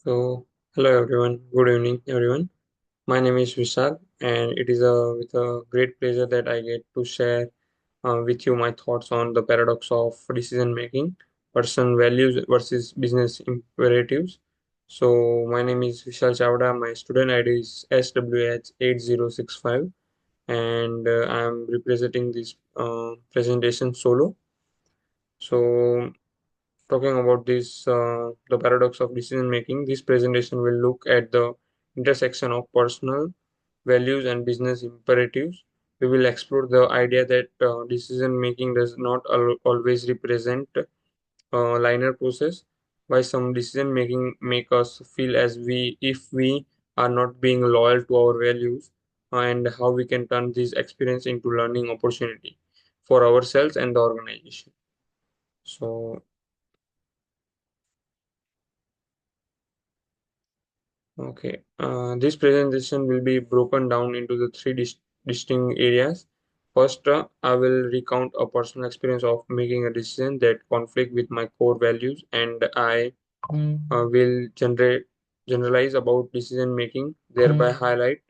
So, hello everyone. Good evening, everyone. My name is Vishal, and it is with a great pleasure that I get to share with you my thoughts on the paradox of decision making, personal values versus business imperatives. So, my name is Vishal Chavda. My student ID is SWH8065, and I am representing this presentation solo. So, talking about this the paradox of decision making, this presentation will look at the intersection of personal values and business imperatives. We will explore the idea that decision making does not always represent a linear process, why some decision making make us feel as we if we are not being loyal to our values, and how we can turn this experience into learning opportunity for ourselves and the organization. So, okay, this presentation will be broken down into the three distinct areas. First, I will recount a personal experience of making a decision that conflict with my core values, and I will generalize about decision making, thereby highlight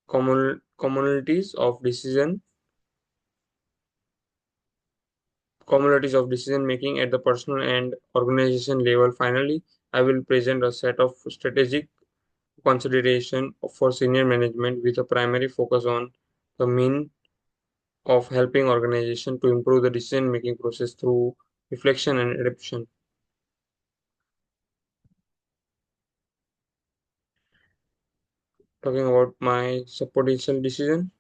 commonalities of decision making at the personal and organization level. Finally, I will present a set of strategic consideration for senior management with a primary focus on the mean of helping organization to improve the decision making process through reflection and adaptation. Talking about my potential decision,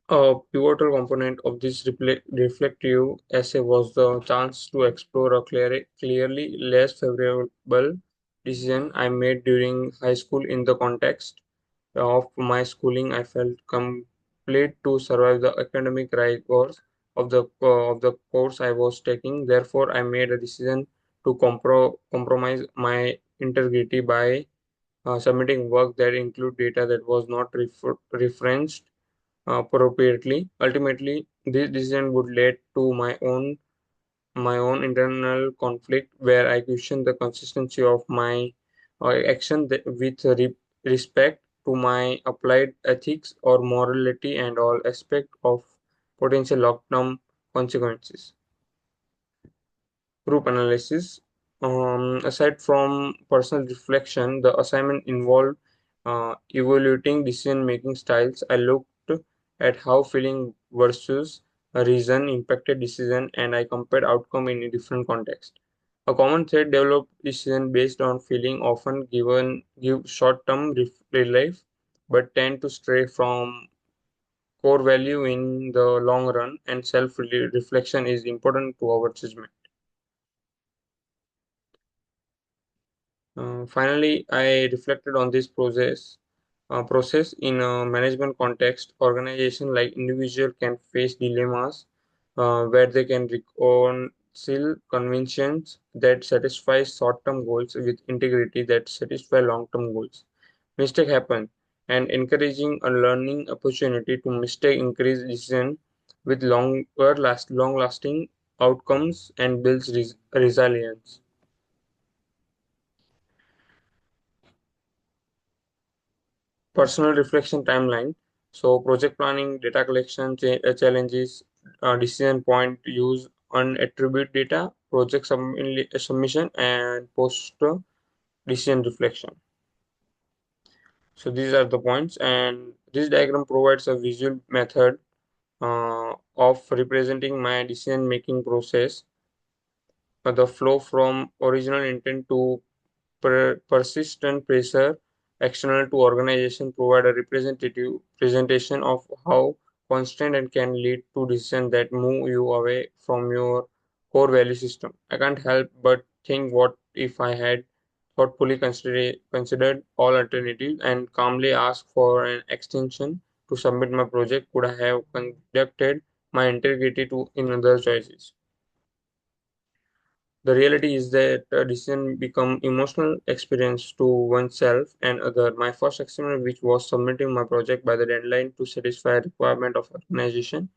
a pivotal component of this reflective essay was the chance to explore a clearly less favorable decision I made during high school. In the context of my schooling, I felt complete to survive the academic rigors of the course I was taking. Therefore, I made a decision to compromise my integrity by submitting work that include data that was not referenced appropriately. Ultimately, this decision would lead to my own internal conflict where I question the consistency of my action with respect to my applied ethics or morality and all aspect of potential long-term consequences. Group analysis. Aside from personal reflection, the assignment involved evaluating decision-making styles. I looked at how feeling versus a reason impacted decision, and I compared outcome in a different context. A common thread developed decision based on feeling often give short-term relief, but tend to stray from core value in the long run, and self-reflection is important to our judgment. Finally, I reflected on this process in a management context. Organization like individual can face dilemmas where they can reconcile conventions that satisfy short-term goals with integrity that satisfy long-term goals. Mistake happen, and encouraging a learning opportunity to mistake increase decision with long-lasting outcomes and builds resilience. Personal reflection timeline. So project planning, data collection challenges, decision point use on attribute data, project submission, and post decision reflection. So these are the points, and this diagram provides a visual method of representing my decision making process, the flow from original intent to persistent pressure external to organization provide a representative presentation of how constant and can lead to decisions that move you away from your core value system. I can't help but think, what if I had considered all alternatives and calmly asked for an extension to submit my project? Could I have conducted my integrity to in other choices? The reality is that a decision become emotional experience to oneself and other. My first experience, which was submitting my project by the deadline to satisfy a requirement of organization,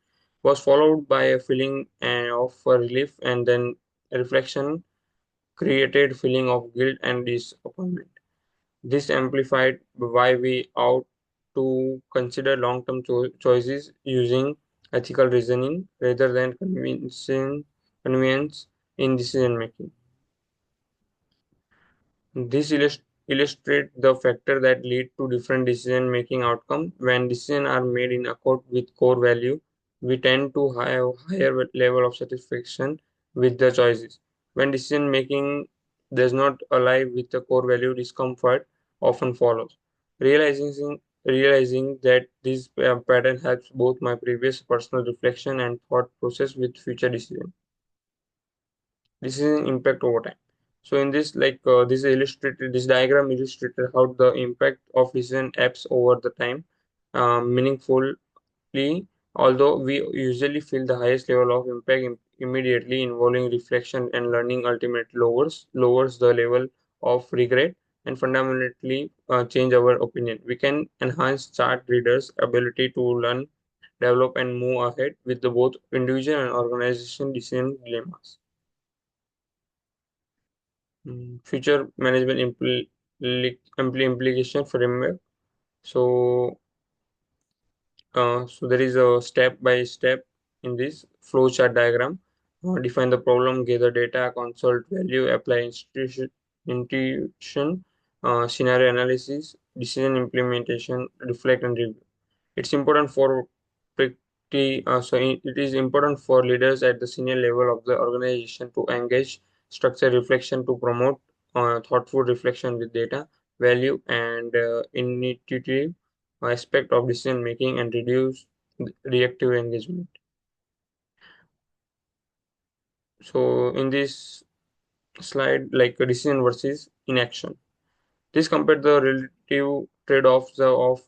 was followed by a feeling of relief, and then a reflection created feeling of guilt and disappointment. This amplified why we ought to consider long-term choices using ethical reasoning rather than convenience in decision making. This illustrates the factor that lead to different decision-making outcomes. When decisions are made in accord with core value, we tend to have higher level of satisfaction with the choices. When decision-making does not align with the core value, discomfort often follows. Realizing that this pattern helps both my previous personal reflection and thought process with future decisions. This is an impact over time. So in this, this diagram illustrated how the impact of decision apps over the time meaningfully. Although we usually feel the highest level of impact immediately, involving reflection and learning ultimately lowers the level of regret and fundamentally change our opinion. We can enhance chart readers' ability to learn, develop, and move ahead with the both individual and organization decision dilemmas. Future management implication framework. So, so there is a step by step in this flowchart diagram. Define the problem, gather data, consult value, apply intuition, scenario analysis, decision implementation, reflect and review. It's important for it is important for leaders at the senior level of the organization to engage structured reflection to promote thoughtful reflection with data, value, and intuitive aspect of decision making and reduce reactive engagement. So in this slide, like a decision versus inaction. This compared the relative trade-offs of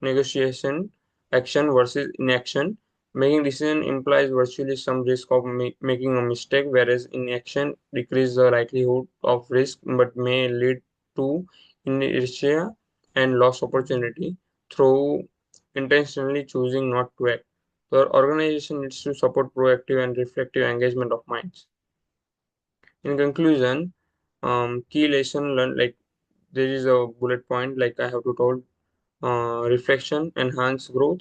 negotiation, action versus inaction. Making decision implies virtually some risk of making a mistake, whereas inaction decreases the likelihood of risk but may lead to inertia and lost opportunity through intentionally choosing not to act. The organization needs to support proactive and reflective engagement of minds. In conclusion, key lesson learned, like there is a bullet point like I have to told. Reflection, enhance growth,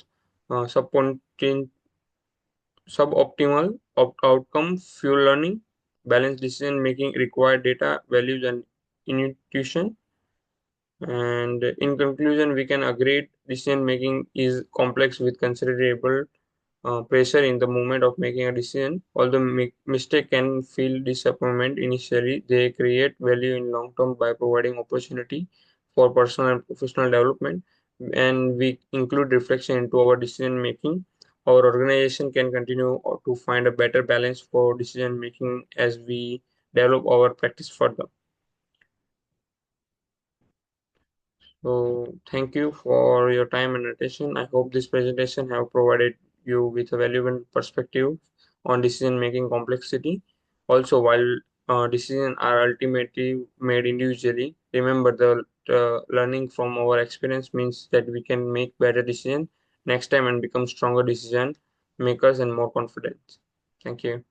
suboptimal outcome, fuel learning, balanced decision making, required data, values, and intuition. And in conclusion, we can agree decision making is complex with considerable pressure in the moment of making a decision. Although mistake can feel disappointment initially, they create value in long term by providing opportunity for personal and professional development. And we include reflection into our decision making. Our organization can continue to find a better balance for decision making as we develop our practice further. So thank you for your time and attention. I hope this presentation have provided you with a valuable perspective on decision making complexity. Also, while decisions are ultimately made individually, remember the learning from our experience means that we can make better decisions next time and become stronger decision makers and more confident. Thank you.